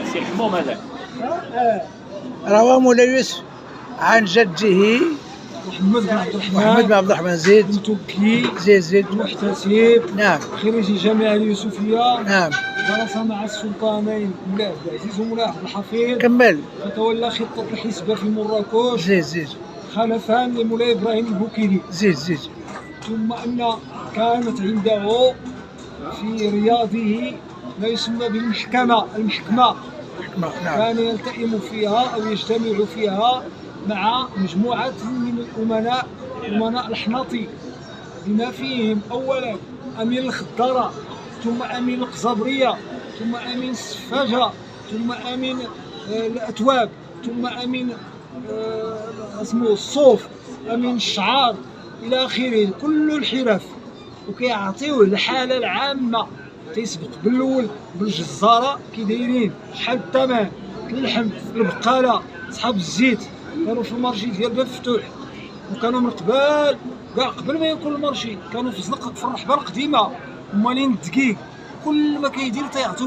سي الحموم هذاك رواه مولاي يوسف عن جده محمد بن عبد الرحمن محمد بن عبد الرحمن زيد متوكي زيد محتسب نعم خريج الجامعة اليوسفية نعم درس مع السلطانين مولاي عبد العزيز ومولاي عبد الحفيظ كمل فتولى خطة الحسبة في مراكش زيد خلفا لمولاي إبراهيم البوكيري زيد ثم أن كانت عنده في رياضه ما يسمى بالمحكمة نعم كان يلتئم فيها أو يجتمع فيها مع مجموعة من أمناء الحناطي بما فيهم أولا أمين الخضرة ثم أمين القزبرية ثم أمين السفاجة ثم أمين الأتواب ثم أمين اسمه الصوف أمين الشعار إلى آخره كل الحرف وكيعطيوه الحالة العامة تيسبق بالأول بالجزارة كي دايرين شحال الثمن اللحم البقالة صحاب الزيت كانوا في المارشي ديال باب فتوح وكانوا من قبل كاع قبل ما يكون المارشي كانوا في زنقة في الرحبة القديمة مالين الدقيق كل ما كيدير تيعطيو